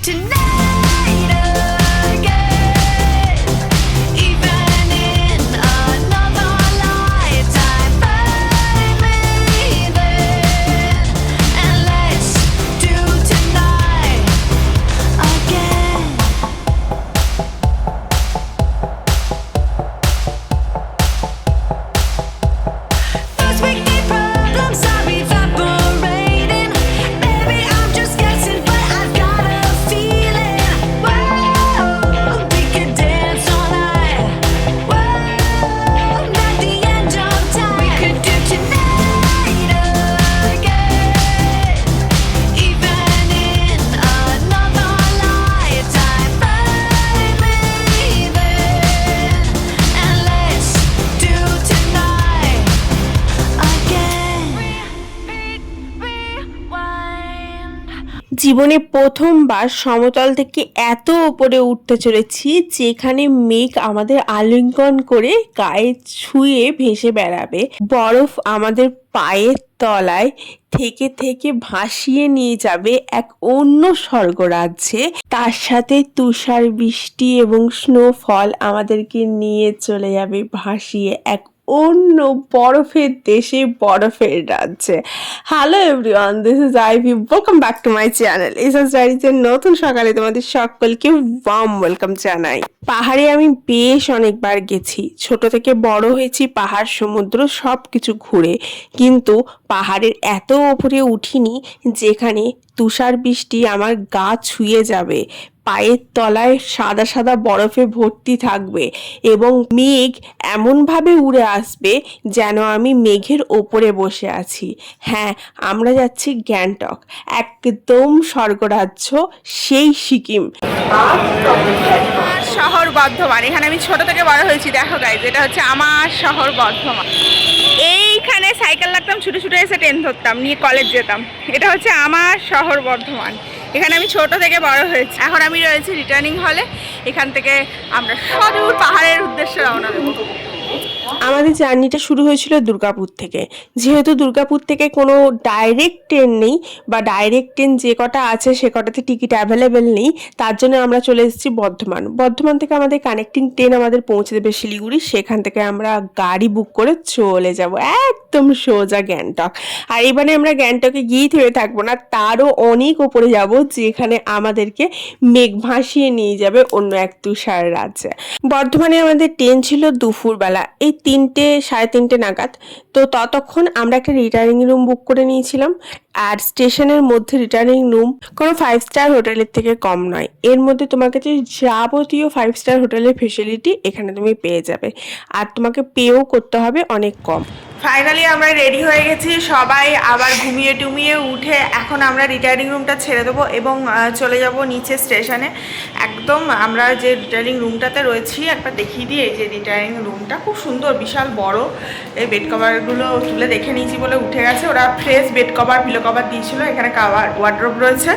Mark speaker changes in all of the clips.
Speaker 1: tonight again, even in another lifetime. Find me then, and let's do tonight again. First we need problems are evaporating. Baby, I'm just guessing, but I've got a feeling. Whoa, we could dance all night. Whoa, not the end of time. We could do tonight again, even in another lifetime. Find me then, and let's do tonight again. Rewind.
Speaker 2: জীবনে প্রথমবার সমতল থেকে এত উপরে উঠতে চলেছি যেখানে মেঘ আমাদের আলিঙ্গন করে গায়ে ছুঁয়ে ভেসে বেড়াবে, বরফ আমাদের পায়ের তলায় থেকে থেকে ভাসিয়ে নিয়ে যাবে এক অন্য স্বর্গরাজ্যে। তার সাথে তুষার বৃষ্টি এবং স্নোফল আমাদেরকে নিয়ে চলে যাবে ভাসিয়ে এক অন্য বরফের দেশে, বরফের রাজ্যে। Hello everyone, this is Ivy, welcome back to my channel SS ডায়েরিজের নতুন সকালে তোমাদের সকলকে ওয়ার্ম ওয়েলকাম জানাই। পাহাড়ে আমি বেশ অনেকবার গেছি, ছোট থেকে বড় হয়েছি পাহাড় সমুদ্র সব কিছু ঘুরে, কিন্তু পাহাড়ের এত উপরে উঠিনি যেখানে তুষার বৃষ্টি আমার গা ছুঁয়ে যাবে, পায়ের তলায় সাদা সাদা বরফে ভর্তি থাকবে এবং মেঘ এমনভাবে উড়ে আসবে যেন আমি মেঘের ওপরে বসে আছি। হ্যাঁ, আমরা যাচ্ছি গ্যাংটক, একদম স্বর্গরাজ্য, সেই সিকিম।
Speaker 3: শহর বর্ধমান, এখানে আমি ছোট থেকে বড় হয়েছি। দেখো গাইজ, এটা হচ্ছে আমার শহর বর্ধমান। এইখানে সাইকেল লাগতাম, ছুটে ছুটে এসে ট্রেন ধরতাম, নিয়ে কলেজ যেতাম। এটা হচ্ছে আমার শহর বর্ধমান, এখানে আমি ছোট থেকে বড় হয়েছি। এখন আমি রয়েছি রিটার্নিং হলে, এখান থেকে আমরা সদূর পাহাড়ের উদ্দেশ্যে রওনা দেবো।
Speaker 2: আমাদের জার্নিটা শুরু হয়েছিল দুর্গাপুর থেকে। যেহেতু দুর্গাপুর থেকে কোনো ডাইরেক্ট ট্রেন নেই, বা ডাইরেক্ট ট্রেন যে কটা আছে সে কটাতে টিকিট অ্যাভেলেবেল নেই, তার জন্য আমরা চলে এসেছি বর্ধমান। বর্ধমান থেকে আমাদের কানেক্টিং ট্রেন আমাদের পৌঁছে দেবে শিলিগুড়ি, সেখান থেকে আমরা গাড়ি বুক করে চলে যাব একদম সোজা গ্যাংটক। আর এবারে আমরা গ্যাংটকে গিয়েই থেমে থাকবো না, তারও অনেক ওপরে যাব যেখানে আমাদেরকে মেঘ ভাসিয়ে নিয়ে যাবে অন্য এক তুষার রাজ্যে। বর্ধমানে আমাদের ট্রেন ছিল দুপুরবেলা, এই 3টে সাড়ে 3টে নাগাদ। তো ততক্ষণ আমরা একটা রিটার্নিং রুম বুক করে নিয়েছিলাম। আর স্টেশনের মধ্যে রিটার্নিং রুম কোনো 5 স্টার হোটেলের থেকে কম নয়। এর মধ্যে তোমার কাছে যাবতীয় 5 স্টার হোটেলের ফেসিলিটি এখানে তুমি পেয়ে যাবে, আর তোমাকে পেও করতে হবে অনেক কম।
Speaker 3: ফাইনালি আমরা রেডি হয়ে গেছি সবাই, আবার ঘুমিয়ে টুমিয়ে উঠে এখন আমরা রিটার্নিং রুমটা ছেড়ে দেবো এবং চলে যাব নিচে স্টেশনে। একদম আমরা যে রিটার্নিং রুমটাতে রয়েছি একবার দেখিয়ে দিই। এই যে রিটার্নিং রুমটা খুব সুন্দর, বিশাল বড়। এই বেড কভারগুলো তুলে দেখে নিয়েছি বলে উঠে গেছে, ওরা fresh bed cover pillow cover দিয়েছিল। এখানে কাভার ওয়ার্ড্রোব রয়েছে,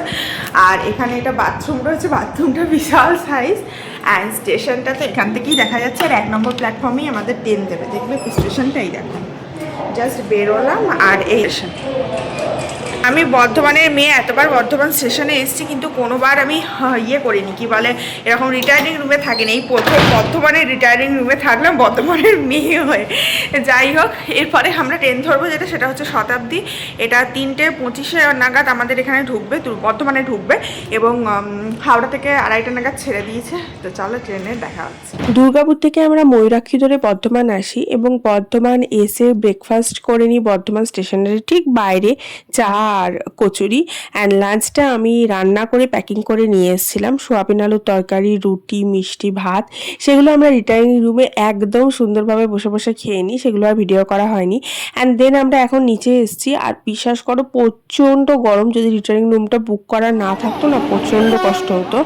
Speaker 3: আর এখানে এটা বাথরুম রয়েছে, বাথরুমটা বিশাল সাইজ। অ্যান্ড স্টেশনটা তো এখান থেকেই দেখা যাচ্ছে, আর 1 নম্বর প্ল্যাটফর্মেই আমাদের ট্রেন দেবে। দেখবে স্টেশনটাই দেখো, জাস্ট বেরোলাম আর এই স্টেশন। আমি বর্ধমানের মেয়ে, এতবার বর্ধমান স্টেশনে এসেছি কিন্তু কোনোবার আমি ইয়ে করিনি, কি বলে, এরকম রিটার্নিং রুমে থাকিনি। এই প্রথম বর্ধমানের রিটার্নিং রুমে থাকলাম বর্ধমানের মেয়ে হয়ে। যাই হোক, এরপরে আমরা ট্রেন ধরবো, সেটা হচ্ছে শতাব্দী। এটা 3টে 25 নাগাদ আমাদের এখানে ঢুকবে, বর্ধমানে ঢুকবে, এবং হাওড়া থেকে 2:30 নাগাদ ছেড়ে দিয়েছে। তো চলো ট্রেনে দেখা হচ্ছে।
Speaker 2: দুর্গাপুর থেকে আমরা ময়ূরাক্ষী ধরে বর্ধমান আসি এবং বর্ধমান এসে ব্রেকফাস্ট করে নিই বর্ধমান স্টেশনের ঠিক বাইরে, চা আর কচুরি। অ্যান্ড লাঞ্চটা আমি রান্না করে প্যাকিং করে নিয়ে এসেছিলাম, সোয়াবিন আলুর তরকারি, রুটি, মিষ্টি, ভাত। সেগুলো আমরা রিটার্নিং রুমে একদম সুন্দরভাবে বসে বসে খেয়ে নিই, সেগুলো আর ভিডিও করা হয়নি। অ্যান্ড দেন আমরা এখন নিচে এসেছি, আর বিশ্বাস করো প্রচণ্ড গরম। যদি রিটার্নিং রুমটা বুক করা না থাকতো না, প্রচণ্ড কষ্ট হতো।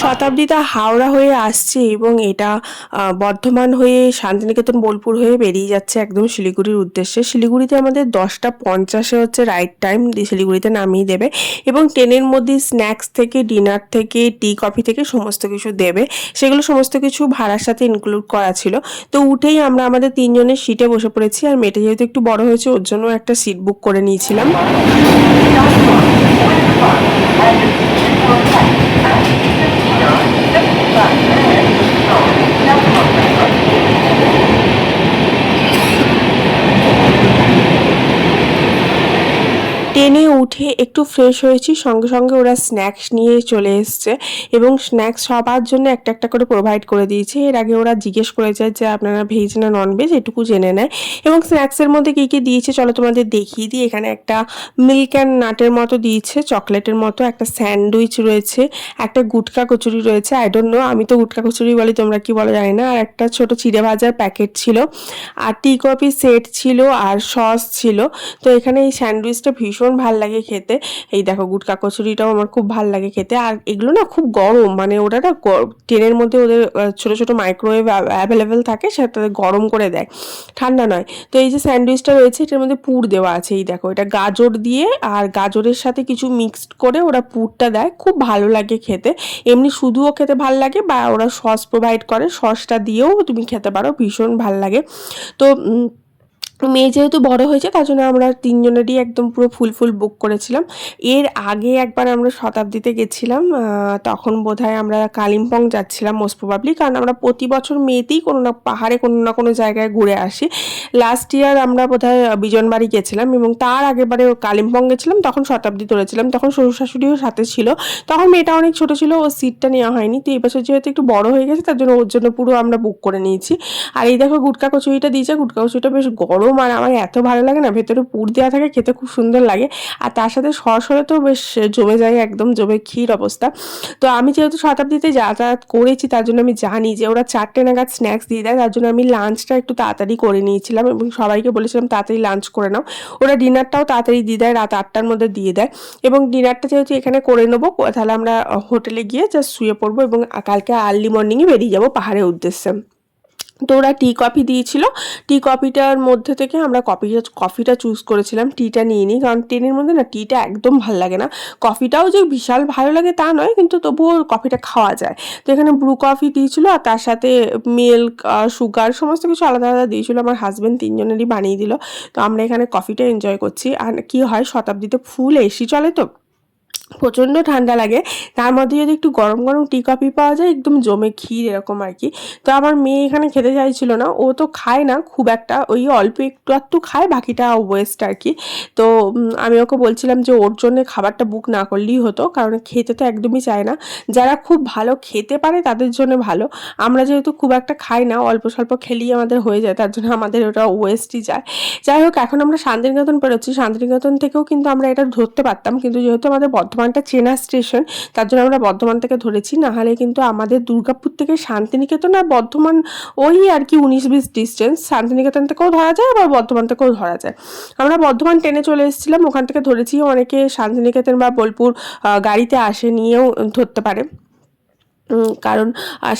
Speaker 2: শতাব্দীটা হাওড়া হয়ে আসছে এবং এটা বর্ধমান হয়ে শান্তিনিকেতন বোলপুর হয়ে বেরিয়ে যাচ্ছে একদম শিলিগুড়ির উদ্দেশ্যে। শিলিগুড়িতে আমাদের 10:50 হচ্ছে রাইট টাইম, শিলিগুড়িতে নামিয়ে দেবে এবং ট্রেনের মধ্যে স্ন্যাক্স থেকে ডিনার থেকে টি কফি থেকে সমস্ত কিছু দেবে। সেগুলো সমস্ত কিছু ভাড়ার সাথে ইনক্লুড করা ছিল। তো উঠেই আমরা আমাদের 3 জনের সিটে বসে পড়েছি। আর মেয়েটা যেহেতু একটু বড় হয়েছে ওর জন্য একটা সিট বুক করে নিয়েছিলাম। ট্রেনে উঠে একটু ফ্রেশ হয়েছি, সঙ্গে সঙ্গে ওরা স্ন্যাক্স নিয়ে চলে এসছে এবং স্ন্যাক্স সবার জন্য একটা একটা করে প্রোভাইড করে দিয়েছে। এর আগে ওরা জিজ্ঞেস করেছে যে আপনারা ভেজ না নন ভেজ, এটুকু জেনে নেয়। এবং স্ন্যাক্সের মধ্যে কী কী দিয়েছে চলো তোমাদের দেখিয়ে দিই। এখানে একটা মিল্ক অ্যান্ড নাটের মতো দিয়েছে, চকলেটের মতো, একটা স্যান্ডউইচ রয়েছে, একটা গুটকা কচুরি রয়েছে, আই ডোন্ট নো, আমি তো গুটকা কচুরি বলি, তোমরা কি বলো জানি না। আর একটা ছোট চিড়ে ভাজার প্যাকেট ছিল, আর টি কফি সেট ছিল, আর সস ছিল। তো এখানে এই স্যান্ডউইচটা ভীষণ ভাল লাগে খেতে। এই দেখো গুটকা কচুরিটাও আমার খুব ভাল লাগে খেতে। আর এগুলো না খুব গরম, মানে ওটা না ট্রেনের মধ্যে ওদের ছোট ছোট মাইক্রোওয়েভ অ্যাভেলেবেল থাকে, সেটাতে গরম করে দেয়, ঠান্ডা নয়। তো এই যে স্যান্ডউইচটা রয়েছে এটার মধ্যে পুর দেওয়া আছে, এই দেখো এটা গাজর দিয়ে আর গাজরের সাথে কিছু মিক্সড করে ওরা পুরটা দেয়, খুব ভালো লাগে খেতে। এমনি শুধুও খেতে ভাল লাগে, বা ওরা সস প্রোভাইড করে, সসটা দিয়েও তুমি খেতে পারো, ভীষণ ভাল লাগে। তো মেয়ে যেহেতু বড় হয়েছে তার জন্য আমরা 3 জনেরই একদম পুরো ফুল বুক করেছিলাম। এর আগে একবার আমরা শতাব্দীতে গেছিলাম, তখন বোধহয় আমরা কালিম্পং যাচ্ছিলাম মোস্ট প্রবাবলি, কারণ আমরা প্রতি বছর মেতেই কোনো না পাহাড়ে কোনো না কোনো জায়গায় ঘুরে আসি। লাস্ট ইয়ার আমরা বোধহয় বিজনবাড়ি গেছিলাম এবং তার আগেবারে কালিম্পং গেছিলাম, তখন শতাব্দী ধরেছিলাম, তখন শ্বশুর শাশুড়িও সাথে ছিল। তখন মেয়েটা অনেক ছোট ছিল, ওর সিটটা নেওয়া হয়নি। তো এই বছর যেহেতু একটু বড় হয়ে গেছে তার জন্য ওর জন্য পুরো আমরা বুক করে নিয়েছি। আর এই দেখো গুটকা কচুরিটা দিয়েছে, গুটকা কচুরিটা বেশ গরম, আর আমার এত ভালো লাগে না, ভেতরে পুর দেওয়া থাকে, খেতে খুব সুন্দর লাগে। আর তার সাথে সস হলে তো বেশ জমে যায়, একদম জমে ক্ষীর অবস্থা। তো আমি যেহেতু শতাব্দীতে যাতায়াত করেছি তার জন্য আমি জানি যে ওরা 4টে নাগাদ স্ন্যাক্স দিয়ে দেয়, তার জন্য আমি লাঞ্চটা একটু তাড়াতাড়ি করে নিয়েছিলাম এবং সবাইকে বলেছিলাম তাড়াতাড়ি লাঞ্চ করে নাও। ওরা ডিনারটাও তাড়াতাড়ি দিয়ে দেয়, রাত 8টার মধ্যে দিয়ে দেয়। এবং ডিনারটা যেহেতু এখানে করে নেবো, তাহলে আমরা হোটেলে গিয়ে জাস্ট শুয়ে পড়বো এবং কালকে আর্লি মর্নিংয়ে বেরিয়ে যাবো পাহাড়ের উদ্দেশ্যে। তো ওরা টি কফি দিয়েছিল, টি কফিটার মধ্যে থেকে আমরা কফিটা চুজ করেছিলাম, টিটা নিয়ে নিই, কারণ ট্রেনের মধ্যে না টিটা একদম ভালো লাগে না। কফিটাও যে বিশাল ভালো লাগে তা নয়, কিন্তু তবুও কফিটা খাওয়া যায়। তো এখানে ব্রু কফি দিয়েছিল, আর তার সাথে মিল্ক, সুগার সমস্ত কিছু আলাদা আলাদা দিয়েছিল। আমার হাজব্যান্ড 3 জনেরই বানিয়ে দিল। তো আমরা এখানে কফিটা এনজয় করছি। আর কি হয়, শতাব্দীতে ফুল এসি চলে, তো প্রচণ্ড ঠান্ডা লাগে, তার মধ্যে যদি একটু গরম গরম টি কফি পাওয়া যায় একদম জমে ক্ষীর এরকম আর কি। তো আমার মেয়ে এখানে খেতে চাইছিল না, ও তো খায় না খুব একটা, ওই অল্প একটু খায়, বাকিটা ওয়েস্ট আর কি। তো আমি ওকে বলছিলাম যে ওর জন্য খাবারটা বুক না করলেই হতো, কারণ খেতে তো একদমই চায় না। যারা খুব ভালো খেতে পারে তাদের জন্য ভালো, আমরা যেহেতু খুব একটা খাই না, অল্প স্বল্প খেলেই আমাদের হয়ে যায়, তার জন্য আমাদের ওটা ওয়েস্টই যায়। যাই হোক, এখন আমরা শান্তিনিকেতন পেরোচ্ছি। শান্তিনিকেতন থেকেও কিন্তু আমরা এটা ধরতে পারতাম, কিন্তু যেহেতু আমাদের বর্ধমানটা চেনা স্টেশন তার জন্য আমরা বর্ধমান থেকে ধরেছি, নাহলে কিন্তু আমাদের দুর্গাপুর থেকে শান্তিনিকেতন আর বর্ধমান ওই আর কি 19-20 ডিস্টেন্স, শান্তিনিকেতন থেকেও ধরা যায় আবার বর্ধমান থেকেও ধরা যায়। আমরা বর্ধমান ট্রেনে চলে এসেছিলাম, ওখান থেকে ধরেছি। অনেকে শান্তিনিকেতন বা বোলপুর গাড়িতে আসে, নিয়েও ধরতে পারে, কারণ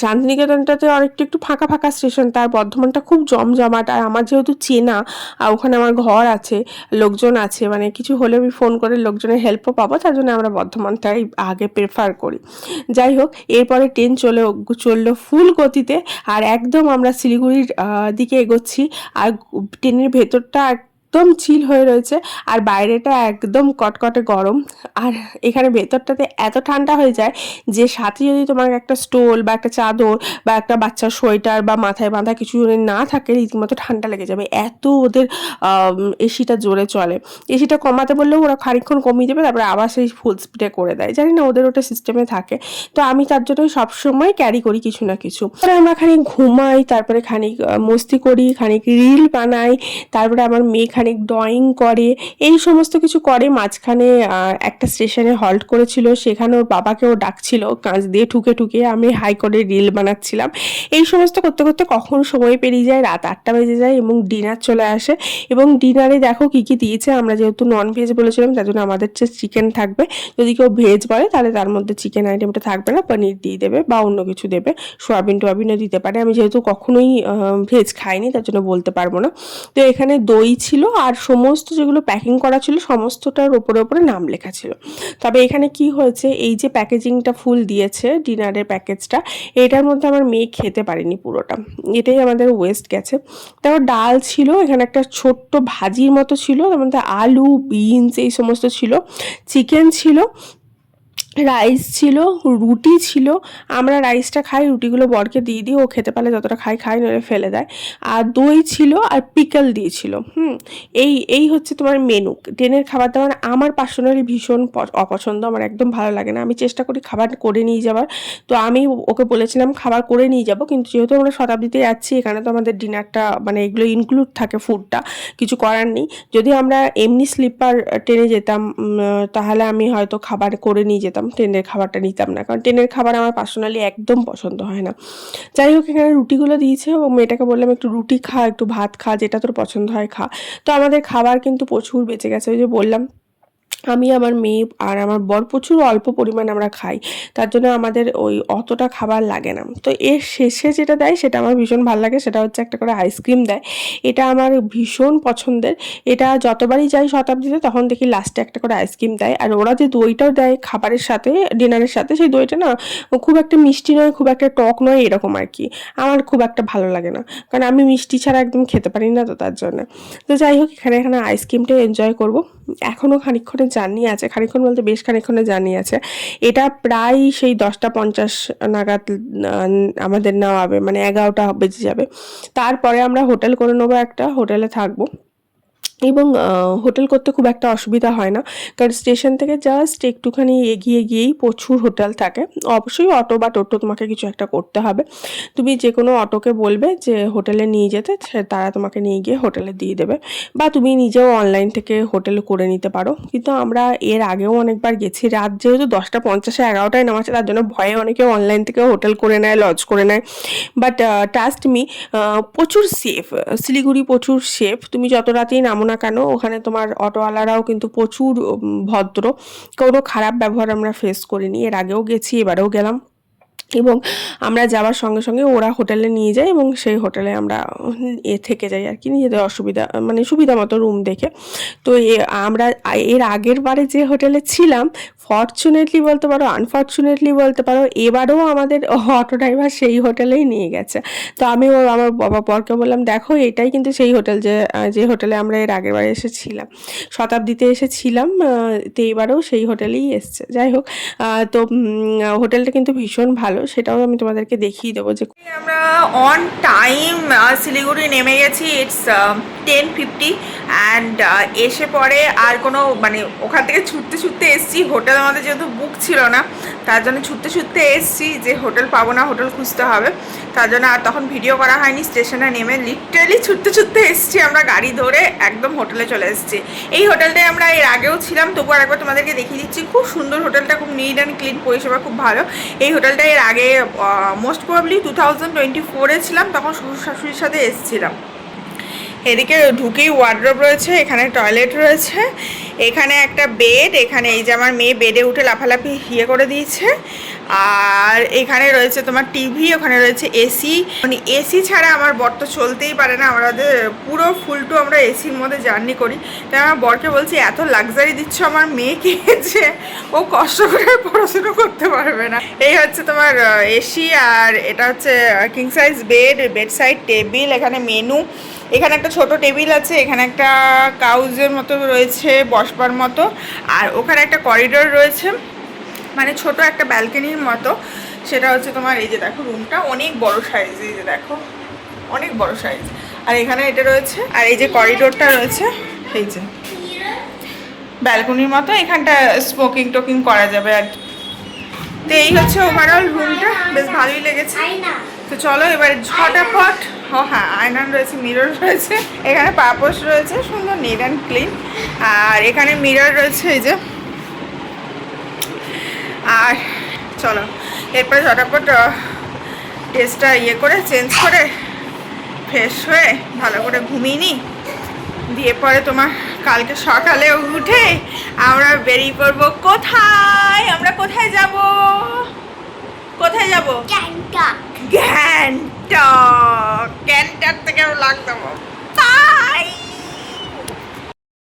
Speaker 2: শান্তিনিকেতনটাতে অনেকটা একটু ফাঁকা ফাঁকা স্টেশন, তার বর্ধমানটা খুব জমজমাট। আর আমার যেহেতু চেনা, ওখানে আমার ঘর আছে, লোকজন আছে, মানে কিছু হলে আমি ফোন করে লোকজনের হেল্পও পাবো, তার জন্য আমরা বর্ধমানটাই আগে প্রেফার করি। যাই হোক, এরপরে ট্রেন চললো ফুল গতিতে, আর একদম আমরা শিলিগুড়ির দিকে এগোচ্ছি। আর ট্রেনের ভেতরটা একদম চিল হয়ে রয়েছে, আর বাইরেটা একদম কটকটে গরম। আর এখানে ভেতরটাতে এত ঠান্ডা হয়ে যায় যে সাথে যদি তোমার একটা স্টোল বা একটা চাদর বা একটা বাচ্চার সোয়েটার বা মাথায় বাঁধা কিছু যদি না থাকে, রীতিমতো ঠান্ডা লেগে যাবে, এত ওদের এসিটা জোরে চলে। এসিটা কমাতে বললেও ওরা খানিকক্ষণ কমিয়ে দেবে, তারপরে আবার সেই ফুল স্পিডে করে দেয়, জানি না ওদের ওটা সিস্টেমে থাকে। তো আমি তার জন্য সবসময় ক্যারি করি কিছু না কিছু। তারপরে আমরা খানিক ঘুমাই, তারপরে খানিক মস্তি করি, খানিক রিল বানাই, তারপরে আমার মেয়ে খানিক ড্রয়িং করে, এই সমস্ত কিছু করে। মাঝখানে একটা স্টেশনে হল্ট করেছিল, সেখানে ওর বাবাকেও ডাকছিল কাঁচ দিয়ে ঠুকে ঠুকে, আমি হাই করে রিল বানাচ্ছিলাম। এই সমস্ত করতে করতে কখন সময় পেরিয়ে যায়, রাত 8টা বেজে যায় এবং ডিনার চলে আসে। এবং ডিনারে দেখো কি কি দিয়েছে। আমরা যেহেতু নন ভেজ বলেছিলাম তার জন্য আমাদের যে চিকেন থাকবে, যদি কেউ ভেজ বলে তাহলে তার মধ্যে চিকেন আইটেমটা থাকবে না, পনির দিয়ে দেবে বা অন্য কিছু দেবে, সোয়াবিন টোয়াবিনও দিতে পারে। আমি যেহেতু কখনোই ভেজ খাইনি তার জন্য বলতে পারবো না। তো এখানে দই ছিল আর সমস্ত যেগুলো প্যাকিং করা ছিল সমস্তটার ওপরে ওপরে নাম লেখা ছিল। তবে এখানে কি হয়েছে, এই যে প্যাকেজিংটা ফুল দিয়েছে ডিনারের প্যাকেজটা, এটার মধ্যে আমার মেয়ে খেতে পারেনি পুরোটা, এটাই আমাদের ওয়েস্ট গেছে। তারপর ডাল ছিল, এখানে একটা ছোট্ট ভাজির মতো ছিল, তার মধ্যে আলু বিনস এই সমস্ত ছিল, চিকেন ছিল, রাইস ছিল, রুটি ছিল। আমরা রাইসটা খাই, রুটিগুলো বরকে দিয়ে দিই, ও খেতে পারলে যতটা খাই নইলে ফেলে দেয়। আর দই ছিল আর পিকল দিয়েছিল। এই হচ্ছে তোমার মেনু। ট্রেনের খাবার দাবার আমার পার্সোনালি ভীষণ অপছন্দ, আমার একদম ভালো লাগে না। আমি চেষ্টা করি খাবার করে নিয়ে যাওয়ার, তো আমি ওকে বলেছিলাম খাবার করে নিয়ে যাব, কিন্তু যেহেতু আমরা শতাব্দীতে যাচ্ছি এখানে তো আমাদের ডিনারটা মানে এগুলো ইনক্লুড থাকে, ফুডটা কিছু করার নেই। যদি আমরা এমনি স্লিপার ট্রেনে যেতাম তাহলে আমি হয়তো খাবার করে নিয়ে যেতাম, ট্রেনের খাবারটা নিতাম না, কারণ ট্রেনের খাবার আমার পার্সোনালি একদম পছন্দ হয় না। যাই হোক, এখানে রুটিগুলো দিয়েছে এবং মেয়েটাকে বললাম একটু রুটি খা, একটু ভাত খা, যেটা তোর পছন্দ হয় খা। তো আমাদের খাবার কিন্তু প্রচুর বেঁচে গেছে। ওই যে বললাম, আমি, আমার মেয়ে আর আমার বর প্রচুর অল্প পরিমাণ আমরা খাই, তার জন্য আমাদের ওই অতটা খাবার লাগে না। তো এর শেষে যেটা দেয় সেটা আমার ভীষণ ভালো লাগে, সেটা হচ্ছে একটা করে আইসক্রিম দেয়। এটা আমার ভীষণ পছন্দের। এটা যতবারই যাই শতাব্দীতে তখন দেখি লাস্টে একটা করে আইসক্রিম দেয়। আর ওরা যে দইটাও দেয় খাবারের সাথে, ডিনারের সাথে, সেই দইটা না খুব একটা মিষ্টি নয়, খুব একটা টক নয়, এরকম আর কি। আমার খুব একটা ভালো লাগে না, কারণ আমি মিষ্টি ছাড়া একদম খেতে পারি না, তো তার জন্য। তো যাই হোক, এখানে আইসক্রিমটা এনজয় করব। এখনও খানিকক্ষণের জার্নি আছে, খানিকক্ষণ বলতে বেশ খানিকক্ষণের জার্নি আছে। এটা প্রায় সেই 10টা 50 নাগাদ আমাদের নেওয়াবে, মানে 11টা বেজে যাবে। তারপরে আমরা হোটেল করে নেবো, একটা হোটেলে থাকবো। এবং হোটেল করতে খুব একটা অসুবিধা হয় না, কারণ স্টেশন থেকে জাস্ট একটুখানি এগিয়ে গিয়েই প্রচুর হোটেল থাকে। অবশ্যই অটো বা টোটো তোমাকে কিছু একটা করতে হবে। তুমি যে কোনো অটোকে বলবে যে হোটেলে নিয়ে যেতে, তারা তোমাকে নিয়ে গিয়ে হোটেলে দিয়ে দেবে, বা তুমি নিজেও অনলাইন থেকে হোটেল করে নিতে পারো। কিন্তু আমরা এর আগেও অনেকবার গেছি, রাত যেহেতু 10টা 50 11টায় নামাচ্ছে, তার জন্য ভয়ে অনেকে অনলাইন থেকে হোটেল করে নেয়, লজ করে নেয়। বাট ট্রাস্ট মি, প্রচুর সেফ, শিলিগুড়ি প্রচুর সেফ। তুমি যত রাতেই নামো না কেন, ওখানে তোমার অটোওয়ালারাও কিন্তু প্রচুর ভদ্র, কোনো খারাপ ব্যবহার আমরা ফেস করিনি। এর আগেও গেছি, এবারেও গেলাম, এবং আমরা যাওয়ার সঙ্গে সঙ্গে ওরা হোটেলে নিয়ে যায় এবং সেই হোটেলে আমরা থেকে যাই আর কি, নিজেদের অসুবিধা মানে সুবিধা মতো রুম দেখে। তো আমরা এর আগের বারে যে হোটেলে ছিলাম, ফর্চুনেটলি বলতে পারো আনফর্চুনেটলি বলতে পারো, এবারেও আমাদের অটো ড্রাইভার সেই হোটেলেই নিয়ে গেছে। তো আমি আমার বরকে বললাম, দেখো এটাই কিন্তু সেই হোটেল যে হোটেলে আমরা এর আগের বারে এসেছিলাম, শতাব্দীতে এসেছিলাম, তো এইবারেও সেই হোটেলেই এসছে। যাই হোক, তো হোটেলটা কিন্তু ভীষণ ভালো, সেটাও আমি তোমাদেরকে দেখিয়ে দেবো। যে
Speaker 3: আমরা অন টাইম শিলিগুড়ি নেমে গেছি। ইটস 10:50 অ্যান্ড এসে পরে আর কোনো মানে ওখান থেকে ছুটতে এসছি। হোটেল আমাদের যেহেতু বুক ছিল না, তার জন্য ছুটতে এসছি যে হোটেল পাবো না, হোটেল খুঁজতে হবে, তার জন্য আর তখন ভিডিও করা হয়নি। স্টেশনে নেমে লিটারালি ছুটতে এসছি আমরা, গাড়ি ধরে একদম হোটেলে চলে এসেছি। এই হোটেলটায় আমরা এর আগেও ছিলাম, তবু আর একবার তোমাদেরকে দেখিয়ে দিচ্ছি। খুব সুন্দর হোটেলটা, খুব নিট অ্যান্ড ক্লিন, পরিষেবা খুব ভালো। এই হোটেলটা এর আগে মোস্ট প্রবাবলি 2024-এ ছিলাম, তখন শ্বশুর শাশুড়ির সাথে এসেছিলাম। এদিকে ঢুকেই ওয়ার্ডরোব রয়েছে, এখানে টয়লেট রয়েছে, এখানে একটা বেড, এখানে এই যে আমার মেয়ে বেডে উঠে লাফালাফি করে দিয়েছে। আর এখানে রয়েছে তোমার টিভি, ওখানে রয়েছে এসি। মানে এসি ছাড়া আমার বর তো চলতেই পারে না, আমাদের পুরো ফুলটু আমরা এসির মধ্যে জার্নি করি। তাই আমার বরকে বলছি, এত লাক্সারি দিচ্ছ আমার মেয়েকে যে ও কষ্ট করে পড়াশুনো করতে পারবে না। এই হচ্ছে তোমার এসি, আর এটা হচ্ছে king size bed side table, এখানে মেনু, এখানে একটা ছোট টেবিল আছে, এখানে একটা কাউজের মতো রয়েছে বসবার মতো, আর ওখানে একটা করিডোর রয়েছে, মানে ছোট একটা ব্যালকনির মতো। সেটা হচ্ছে তোমার এই যে দেখো, রুমটা অনেক বড় সাইজ, এই যে দেখো অনেক বড় সাইজ। আর এখানে এটা রয়েছে, আর এই যে করিডোরটা রয়েছে, এই যে ব্যালকনির মতো, এখানটা স্মোকিং টোকিং করা যাবে আর কি। তো এই হচ্ছে ওভারঅল রুমটা, বেশ ভালোই লেগেছে। তো চলো এবার ঝটাফট ও হ্যাঁ, আয়না রয়েছে, মিরর রয়েছে, এখানে পাপোশ রয়েছে, সুন্দর নিট অ্যান্ড ক্লিন। আর এখানে মিরর রয়েছে এই যে। আর চলো এরপরে ঝটাপট ড্রেসটা করে চেঞ্জ করে ফ্রেশ হয়ে ভালো করে ঘুমিয়ে নিই, দিয়ে পরে তোমার কালকে সকালে উঠে আমরা বেরিয়ে পড়বো। কোথায় আমরা কোথায় যাব? কোথায় যাব? গ্যাংটক। গ্যাংটক থেকে ব্লগ দেবো।